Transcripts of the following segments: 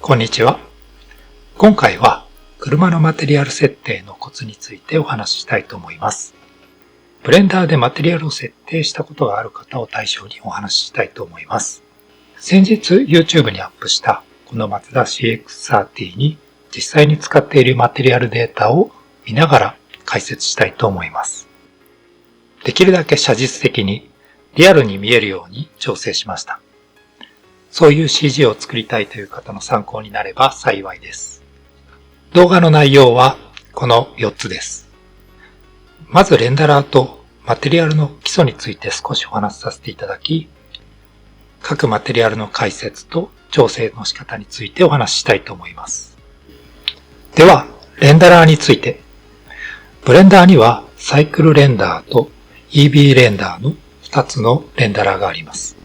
こんにちは。今回は車のマテリアル設定のコツについてお話ししたいと思います。ブレンダーでマテリアルを設定したことがある方を対象にお話ししたいと思います。先日 YouTube にアップしたこのマツダ CX-30 に実際に使っているマテリアルデータを見ながら解説したいと思います。できるだけ写実的にリアルに見えるように調整しました。そういう CG を作りたいという方の参考になれば幸いです。動画の内容はこの4つです。まずレンダラーとマテリアルの基礎について少しお話しさせていただき、各マテリアルの解説と調整の仕方についてお話ししたいと思います。では、レンダラーについて。ブレンダーにはサイクルレンダーと EB レンダーの2つのレンダラーがあります。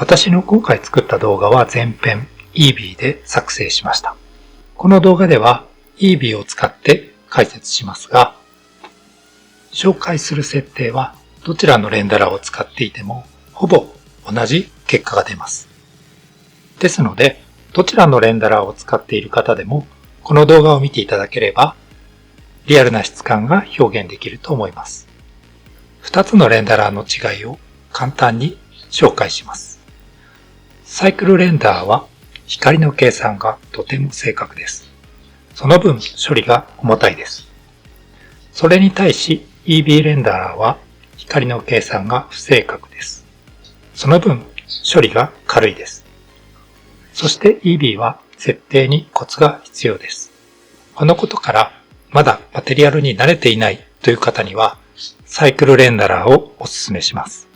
私の今回作った動画は全編 EB で作成しました。この動画では EB を使って解説しますが、紹介する設定はどちらのレンダラーを使っていてもほぼ同じ結果が出ます。ですので、どちらのレンダラーを使っている方でもこの動画を見ていただければリアルな質感が表現できると思います。2つのレンダラーの違いを簡単に紹介します。サイクルレンダーは光の計算がとても正確です。その分処理が重たいです。それに対し EB レンダーは光の計算が不正確です。その分処理が軽いです。そして EB は設定にコツが必要です。このことからまだマテリアルに慣れていないという方にはサイクルレンダラーをお勧めします。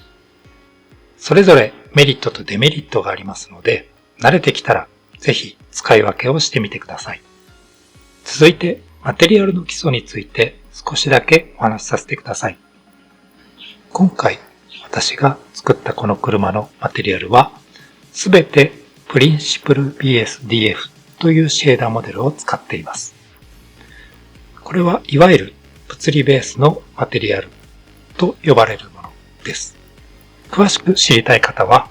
それぞれメリットとデメリットがありますので、慣れてきたらぜひ使い分けをしてみてください。続いてマテリアルの基礎について少しだけお話しさせてください。今回私が作ったこの車のマテリアルはすべてプリンシプル BSDF というシェーダーモデルを使っています。これはいわゆる物理ベースのマテリアルと呼ばれるものです。詳しく知りたい方は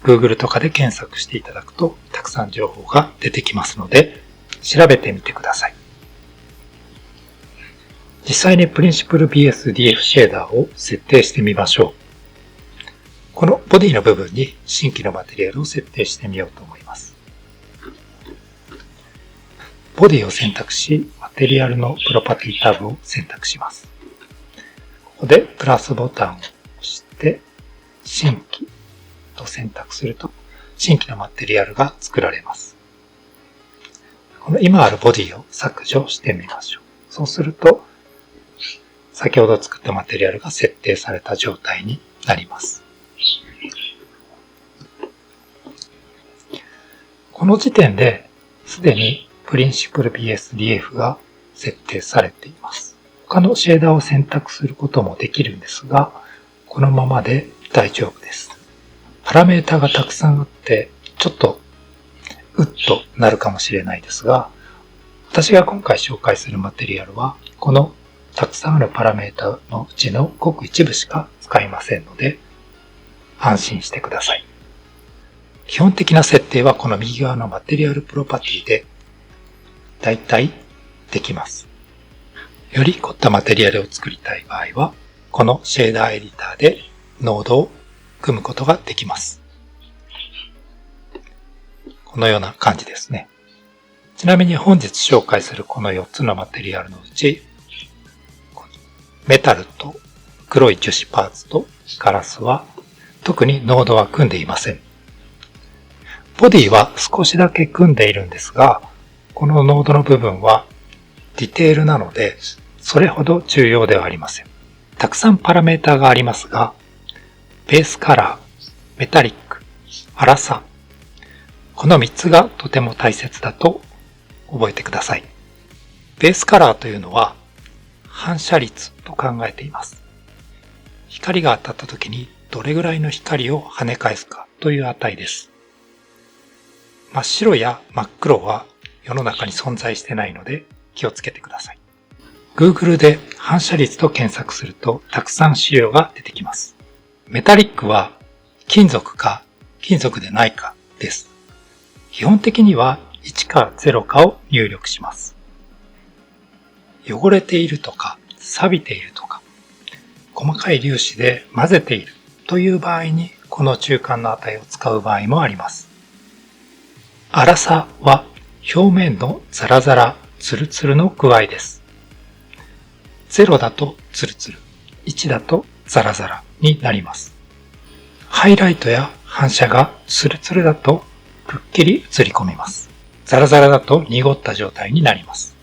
Google とかで検索していただくとたくさん情報が出てきますので調べてみてください。実際にプリンシプル BSDF シェーダーを設定してみましょう。このボディの部分に新規のマテリアルを設定してみようと思います。ボディを選択し、マテリアルのプロパティタブを選択します。ここでプラスボタンを押して新規と選択すると新規のマテリアルが作られます。この今あるボディを削除してみましょう。そうすると先ほど作ったマテリアルが設定された状態になります。この時点ですでにプリンシプル BSDF が設定されています。他のシェーダーを選択することもできるんですが、このままで大丈夫です。パラメータがたくさんあって、ちょっとうっとなるかもしれないですが、私が今回紹介するマテリアルは、このたくさんあるパラメータのうちのごく一部しか使いませんので、安心してください。基本的な設定はこの右側のマテリアルプロパティでだいたいできます。より凝ったマテリアルを作りたい場合は、このシェーダーエディターでノードを組むことができます。このような感じですね。ちなみに本日紹介するこの4つのマテリアルのうち、メタルと黒い樹脂パーツとガラスは特にノードは組んでいません。ボディは少しだけ組んでいるんですが、このノードの部分はディテールなのでそれほど重要ではありません。たくさんパラメータがありますが、ベースカラー、メタリック、粗さ、この3つがとても大切だと覚えてください。ベースカラーというのは反射率と考えています。光が当たった時にどれぐらいの光を跳ね返すかという値です。真っ白や真っ黒は世の中に存在してないので気をつけてください。Google で反射率と検索するとたくさん資料が出てきます。メタリックは金属か金属でないかです。基本的には1か0かを入力します。汚れているとか、錆びているとか、細かい粒子で混ぜているという場合にこの中間の値を使う場合もあります。粗さは表面のザラザラ、ツルツルの具合です。0だとツルツル、1だとザラザラになります。ハイライトや反射がツルツルだとくっきり映り込みます。ザラザラだと濁った状態になります。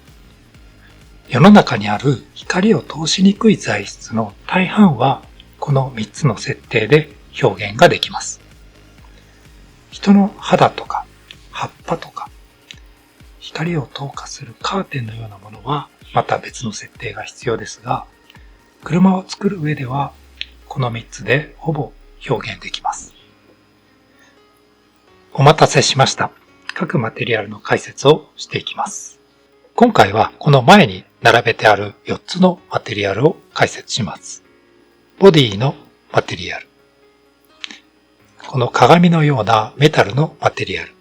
世の中にある光を通しにくい材質の大半はこの3つの設定で表現ができます。人の肌とか葉っぱとか光を透過するカーテンのようなものはまた別の設定が必要ですが、車を作る上ではこの3つでほぼ表現できます。お待たせしました。各マテリアルの解説をしていきます。今回はこの前に並べてある4つのマテリアルを解説します。ボディのマテリアル。この鏡のようなメタルのマテリアル。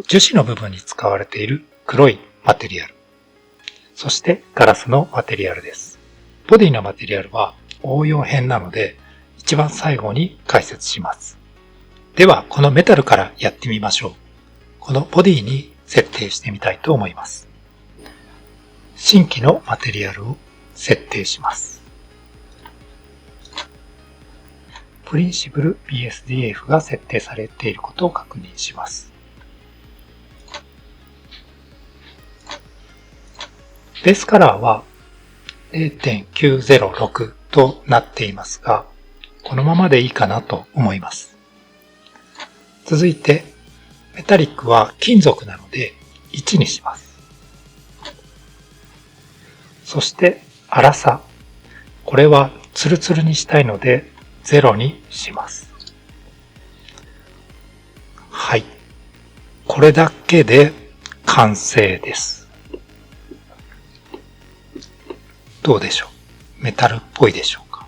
樹脂の部分に使われている黒いマテリアル。そしてガラスのマテリアルです。ボディのマテリアルは応用編なので一番最後に解説します。ではこのメタルからやってみましょう。このボディに設定してみたいと思います。新規のマテリアルを設定します。プリンシブル BSDF が設定されていることを確認します。ベースカラーは 0.906 となっていますが、このままでいいかなと思います。続いて、メタリックは金属なので1にします。そして、粗さ。これはツルツルにしたいので0にします。はい。これだけで完成です。どうでしょう？メタルっぽいでしょうか？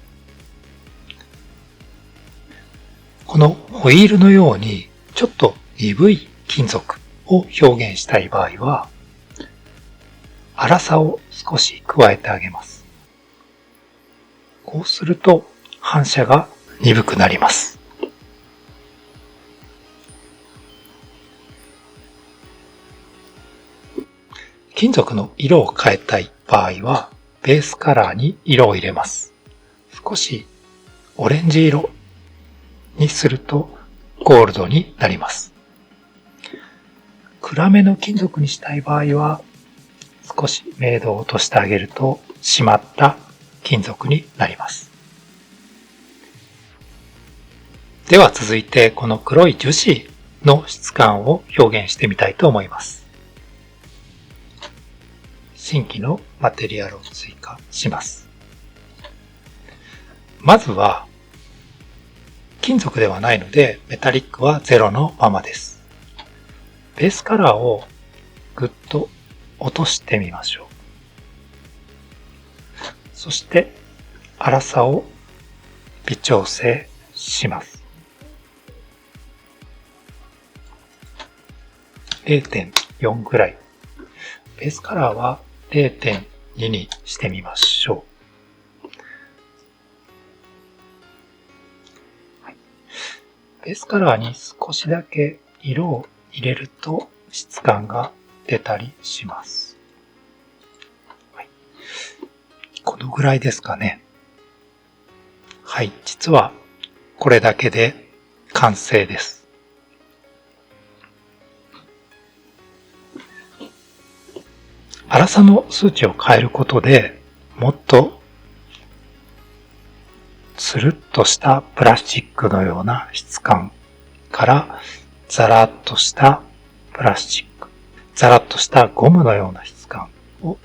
このホイールのようにちょっと鈍い金属を表現したい場合は、粗さを少し加えてあげます。こうすると反射が鈍くなります。金属の色を変えたい場合は、ベースカラーに色を入れます。少しオレンジ色にするとゴールドになります。暗めの金属にしたい場合は、少し明度を落としてあげると締まった金属になります。では続いてこの黒い樹脂の質感を表現してみたいと思います。新規のマテリアルを追加します。まずは金属ではないのでメタリックは0のままです。ベースカラーをぐっと落としてみましょう。そして粗さを微調整します。0.4 ぐらい。ベースカラーは 0.2 にしてみましょう。はい、ベースカラーに少しだけ色を入れると質感が出たりします。はい、このぐらいですかね。はい、実はこれだけで完成です。粗さの数値を変えることでもっとつるっとしたプラスチックのような質感からザラッとしたプラスチック、ザラッとしたゴムのような質感を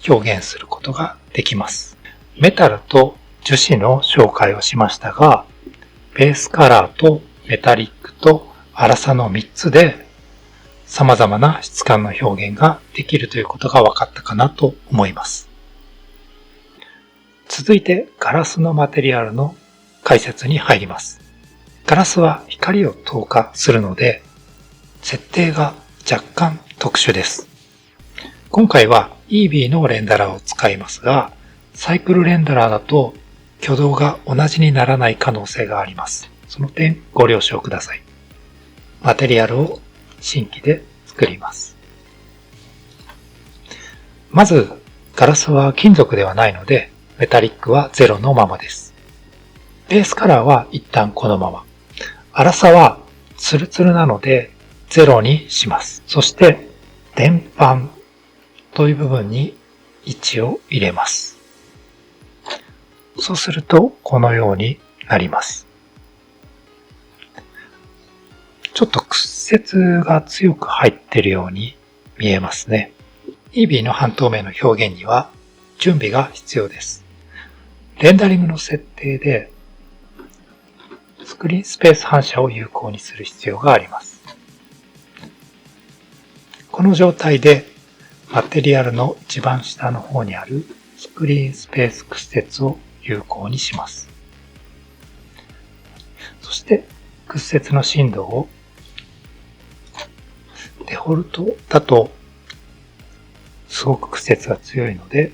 表現することができます。メタルと樹脂の紹介をしましたが、ベースカラーとメタリックと粗さの3つで様々な質感の表現ができるということが分かったかなと思います。続いてガラスのマテリアルの解説に入ります。ガラスは光を透過するので、設定が若干特殊です。今回は EV のレンダラーを使いますが、サイクルレンダラーだと挙動が同じにならない可能性があります。その点ご了承ください。マテリアルを新規で作ります。まず、ガラスは金属ではないので、メタリックは0のままです。ベースカラーは一旦このまま。粗さはツルツルなので0にします。そして、電板という部分に位置を入れます。そうすると、このようになります。ちょっと屈折が強く入っているように見えますね。EV の半透明の表現には準備が必要です。レンダリングの設定でスクリーンスペース反射を有効にする必要があります。この状態でマテリアルの一番下の方にあるスクリーンスペース屈折を有効にします。そして屈折の深度をデフォルトだとすごく屈折が強いので、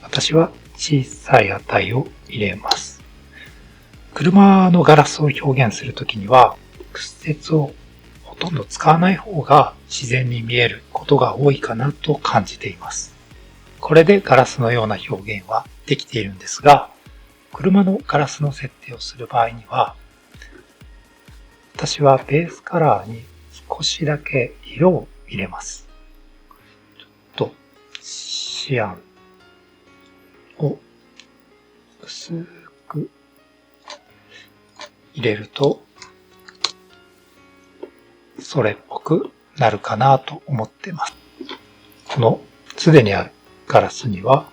私は小さい値を入れます。車のガラスを表現するときには、屈折をほとんど使わない方が自然に見えることが多いかなと感じています。これでガラスのような表現はできているんですが、車のガラスの設定をする場合には、私はベースカラーに少しだけ色を入れます。ちょっとシアンを薄く入れるとそれっぽくなるかなと思っています。このすでにあるガラスには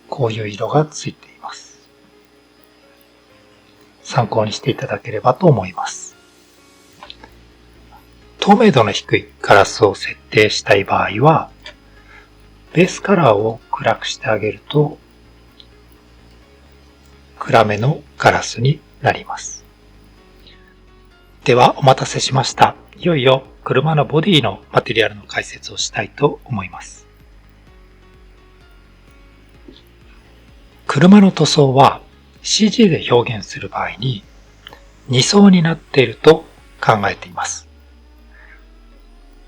こういう色がついています。参考にしていただければと思います。透明度の低いガラスを設定したい場合は、ベースカラーを暗くしてあげると暗めのガラスになります。ではお待たせしました。いよいよ車のボディのマテリアルの解説をしたいと思います。車の塗装は CG で表現する場合に2層になっていると考えています。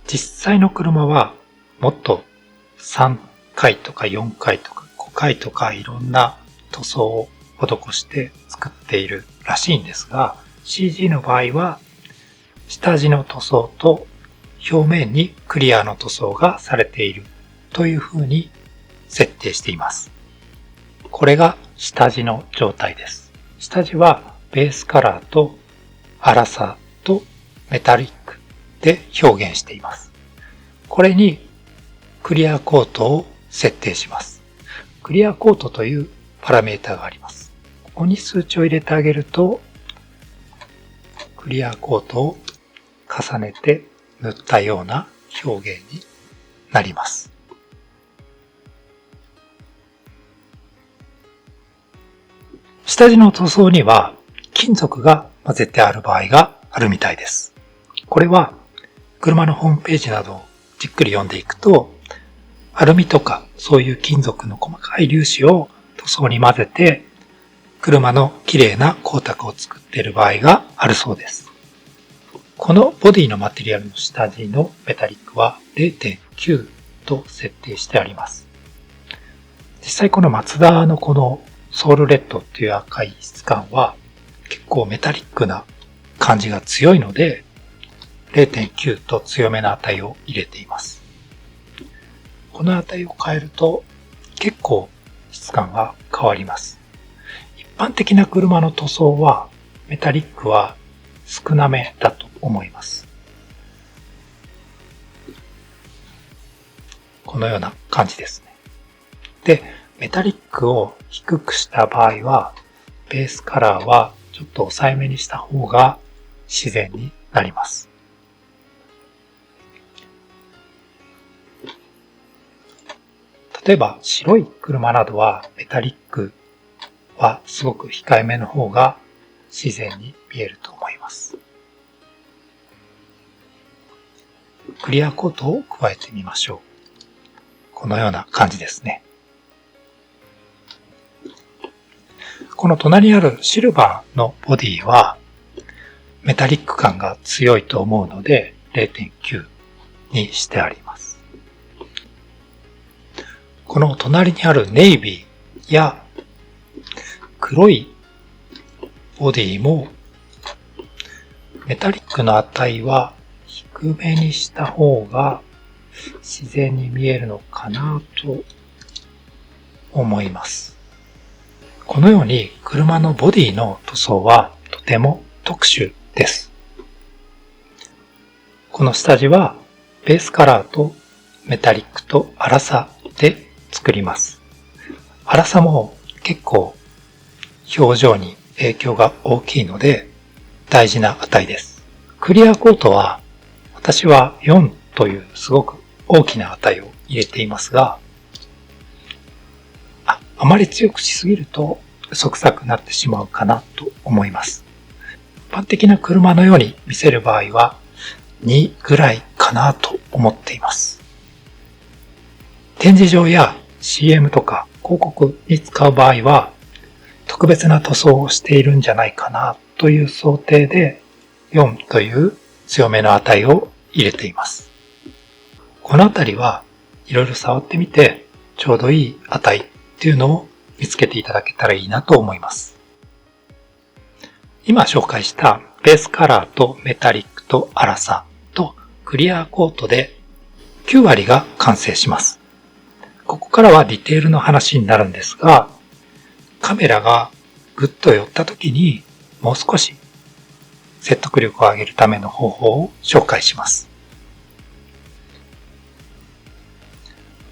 実際の車はもっと3回とか4回とか5回とかいろんな塗装を施して作っているらしいんですが、 CG の場合は下地の塗装と表面にクリアの塗装がされているというふうに設定しています。これが下地の状態です。下地はベースカラーと粗さとメタリックで表現しています。これにクリアコートを設定します。クリアコートというパラメータがあります。ここに数値を入れてあげると、クリアコートを重ねて塗ったような表現になります。下地の塗装には金属が混ぜてある場合があるみたいです。これは車のホームページなどをじっくり読んでいくと、アルミとかそういう金属の細かい粒子を塗装に混ぜて車の綺麗な光沢を作っている場合があるそうです。このボディのマテリアルの下地のメタリックは 0.9 と設定してあります。実際このマツダのこのソウルレッドっていう赤い質感は結構メタリックな感じが強いので 0.9 と強めの値を入れています。この値を変えると結構質感が変わります。一般的な車の塗装はメタリックは少なめだと思います。このような感じですね。で、メタリックを低くした場合は、ベースカラーはちょっと抑えめにした方が自然になります。例えば白い車などはメタリックはすごく控えめの方が自然に見えると思います。クリアコートを加えてみましょう。このような感じですね。この隣にあるシルバーのボディはメタリック感が強いと思うので 0.9 にしてあります。この隣にあるネイビーや黒いボディもメタリックの値は低めにした方が自然に見えるのかなと思います。このように車のボディの塗装はとても特殊です。この下地はベースカラーとメタリックと粗さで作ります。粗さも結構表情に影響が大きいので大事な値です。クリアコートは私は4というすごく大きな値を入れていますが、あまり強くしすぎると嘘くさくなってしまうかなと思います。一般的な車のように見せる場合は2ぐらいかなと思っています。展示場や CM とか広告に使う場合は特別な塗装をしているんじゃないかなという想定で4という強めの値を入れています。このあたりはいろいろ触ってみてちょうどいい値っていうのを見つけていただけたらいいなと思います。今紹介したベースカラーとメタリックと粗さとクリアコートで9割が完成します。ここからはディテールの話になるんですが、カメラがぐっと寄った時にもう少し説得力を上げるための方法を紹介します。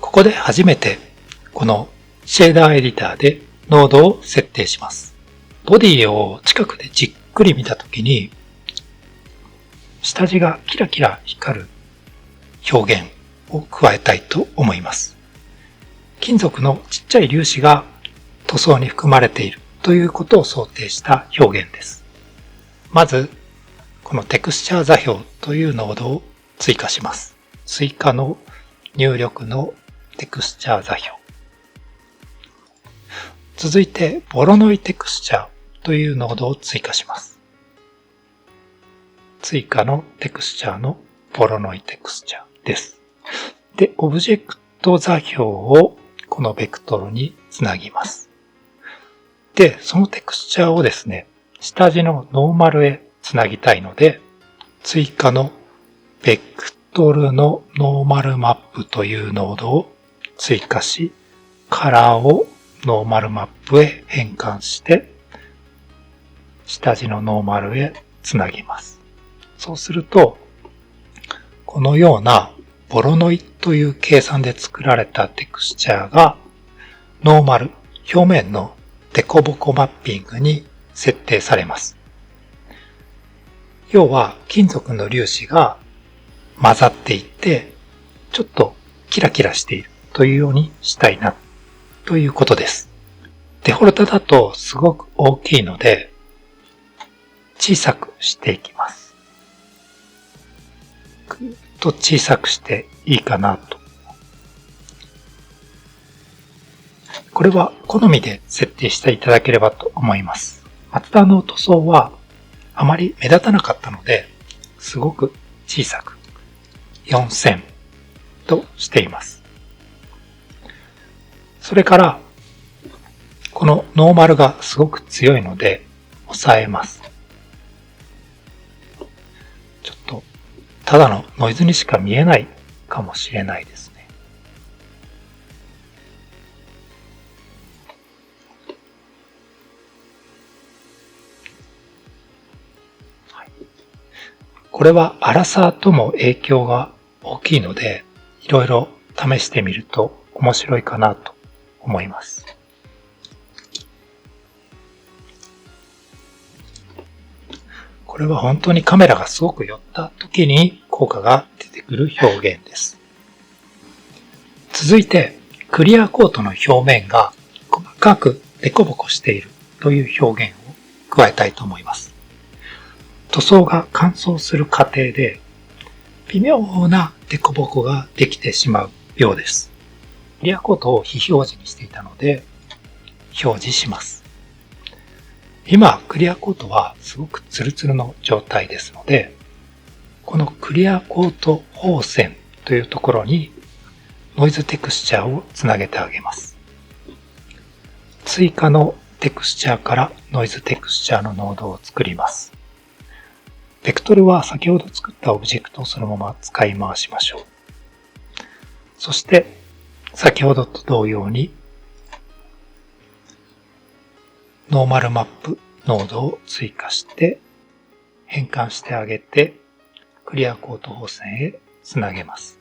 ここで初めてこのシェーダーエディターで濃度を設定します。ボディを近くでじっくり見たときに下地がキラキラ光る表現を加えたいと思います。金属のちっちゃい粒子が塗装に含まれているということを想定した表現です。まずこのテクスチャー座標というノードを追加します。追加の入力のテクスチャー座標。続いてボロノイテクスチャーというノードを追加します。追加のテクスチャーのボロノイテクスチャーです。で、オブジェクト座標をこのベクトルにつなぎます。で、そのテクスチャーをですね、下地のノーマルへつなぎたいので、追加のベクトルのノーマルマップというノードを追加し、カラーをノーマルマップへ変換して、下地のノーマルへつなぎます。そうすると、このようなボロノイという計算で作られたテクスチャーがノーマル、表面のデコボコマッピングに設定されます。要は金属の粒子が混ざっていってちょっとキラキラしているというようにしたいなということです。デフォルトだとすごく大きいので小さくしていきます。ぐっと小さくしていいかなと。これは好みで設定していただければと思います。マツダの塗装はあまり目立たなかったので、すごく小さく4000としています。それから、このノーマルがすごく強いので、抑えます。ちょっと、ただのノイズにしか見えないかもしれないですね。これは粗さとも影響が大きいので、いろいろ試してみると面白いかなと思います。これは本当にカメラがすごく寄った時に効果が出てくる表現です。続いて、クリアコートの表面が細かくデコボコしているという表現を加えたいと思います。塗装が乾燥する過程で微妙な凸凹ができてしまうようです。クリアコートを非表示にしていたので表示します。今クリアコートはすごくツルツルの状態ですので、このクリアコート縫線というところにノイズテクスチャーをつなげてあげます。追加のテクスチャーからノイズテクスチャーのノードを作ります。ベクトルは先ほど作ったオブジェクトをそのまま使い回しましょう。そして先ほどと同様にノーマルマップノードを追加して変換してあげてクリアコート縫線へつなげます。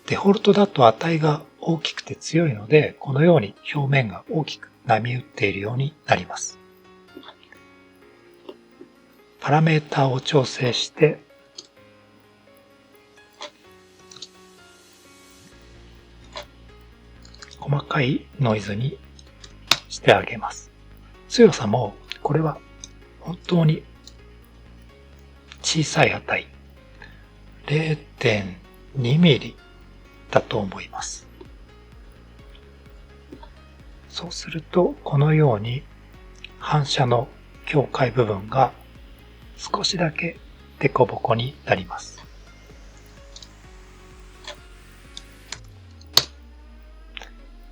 デフォルトだと値が大きくて強いので、このように表面が大きく波打っているようになります。パラメータを調整して細かいノイズにしてあげます。強さもこれは本当に小さい値 0.2 ミリだと思います。そうするとこのように反射の境界部分が少しだけ凸凹になります。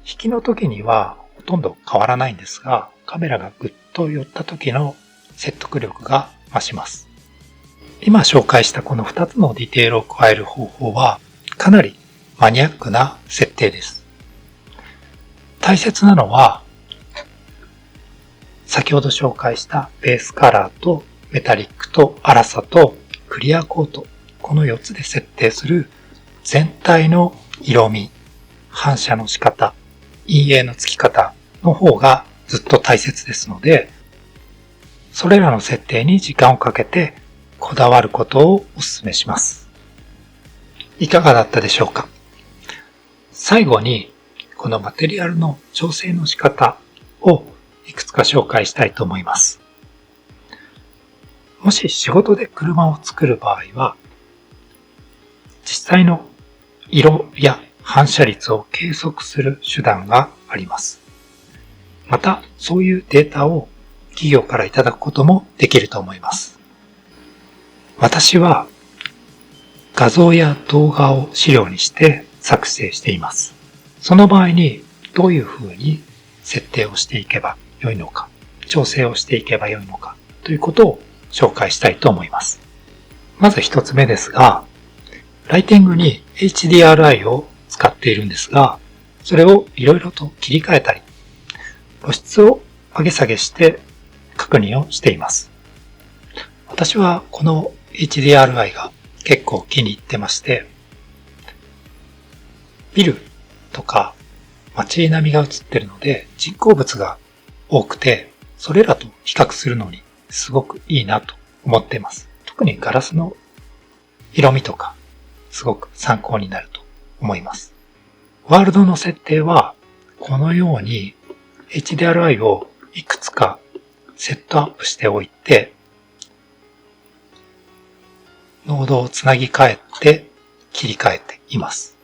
引きの時にはほとんど変わらないんですが、カメラがぐっと寄った時の説得力が増します。今紹介したこの2つのディテールを加える方法はかなりマニアックな設定です。大切なのは先ほど紹介したベースカラーとメタリックと粗さとクリアコート、この4つで設定する全体の色味、反射の仕方、陰影のつき方の方がずっと大切ですので、それらの設定に時間をかけてこだわることをお勧めします。いかがだったでしょうか？最後にこのマテリアルの調整の仕方をいくつか紹介したいと思います。もし仕事で車を作る場合は、実際の色や反射率を計測する手段があります。また、そういうデータを企業からいただくこともできると思います。私は画像や動画を資料にして作成しています。その場合にどういうふうに設定をしていけばよいのか、調整をしていけばよいのかということを紹介したいと思います。まず一つ目ですが、ライティングに HDRI を使っているんですが、それをいろいろと切り替えたり、露出を上げ下げして確認をしています。私はこの HDRI が結構気に入ってまして、ビルとか街並みが映ってるので人工物が多くて、それらと比較するのにすごくいいなと思っています。特にガラスの色味とかすごく参考になると思います。ワールドの設定はこのように HDRI をいくつかセットアップしておいて、ノードをつなぎ替えて切り替えています。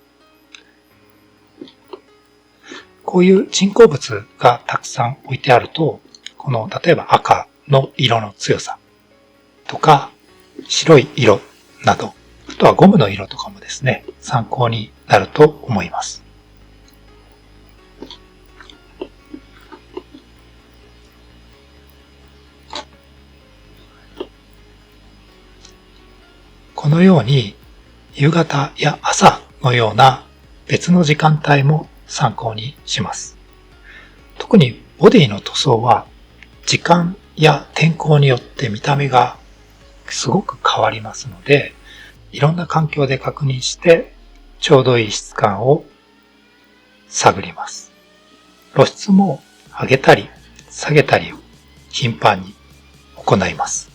こういう人工物がたくさん置いてあると、この例えば赤の色の強さとか白い色など、あとはゴムの色とかもですね、参考になると思います。このように夕方や朝のような別の時間帯も参考にします。特にボディの塗装は時間や天候によって見た目がすごく変わりますので、いろんな環境で確認してちょうどいい質感を探ります。露出も上げたり下げたりを頻繁に行います。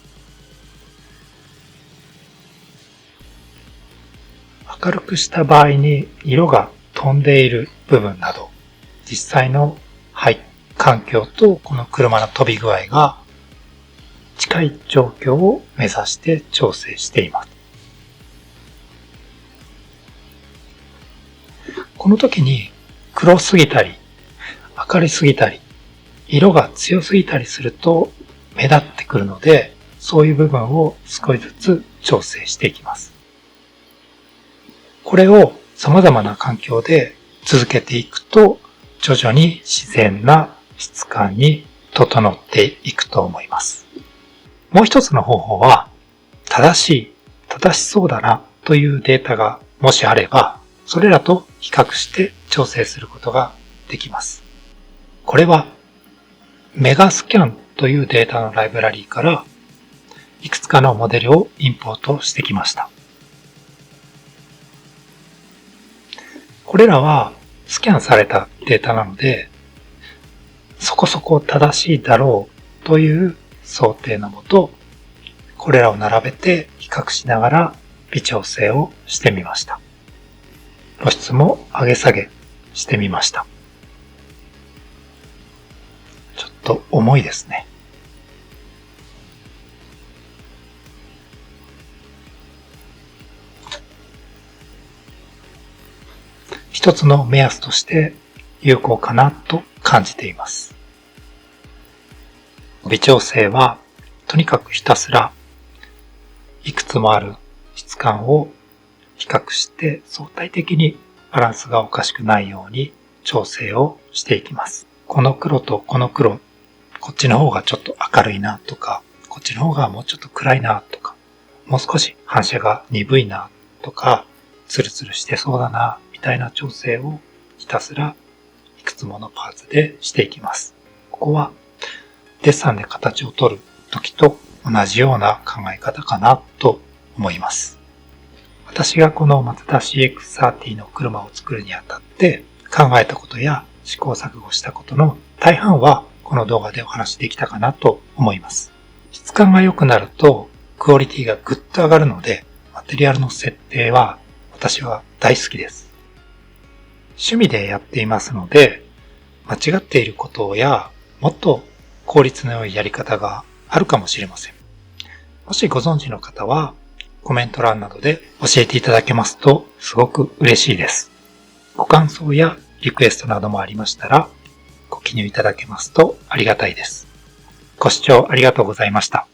明るくした場合に色が飛んでいる部分など、実際の環境とこの車の飛び具合が近い状況を目指して調整しています。この時に黒すぎたり明るすぎたり色が強すぎたりすると目立ってくるので、そういう部分を少しずつ調整していきます。これを様々な環境で続けていくと、徐々に自然な質感に整っていくと思います。もう一つの方法は、正しそうだなというデータがもしあれば、それらと比較して調整することができます。これは、メガスキャンというデータのライブラリから、いくつかのモデルをインポートしてきました。これらはスキャンされたデータなので、そこそこ正しいだろうという想定のもと、これらを並べて比較しながら微調整をしてみました。露出も上げ下げしてみました。ちょっと重いですね。一つの目安として有効かなと感じています。微調整はとにかくひたすらいくつもある質感を比較して相対的にバランスがおかしくないように調整をしていきます。この黒とこの黒、こっちの方がちょっと明るいなとか、こっちの方がもうちょっと暗いなとか、もう少し反射が鈍いなとか、ツルツルしてそうだなみたいな調整をひたすらいくつものパーツでしていきます。ここはデッサンで形を取る時と同じような考え方かなと思います。私がこのマツダ CX-30 の車を作るにあたって考えたことや試行錯誤したことの大半はこの動画でお話しできたかなと思います。質感が良くなるとクオリティがぐっと上がるので、マテリアルの設定は私は大好きです。趣味でやっていますので、間違っていることやもっと効率の良いやり方があるかもしれません。もしご存知の方はコメント欄などで教えていただけますとすごく嬉しいです。ご感想やリクエストなどもありましたらご記入いただけますとありがたいです。ご視聴ありがとうございました。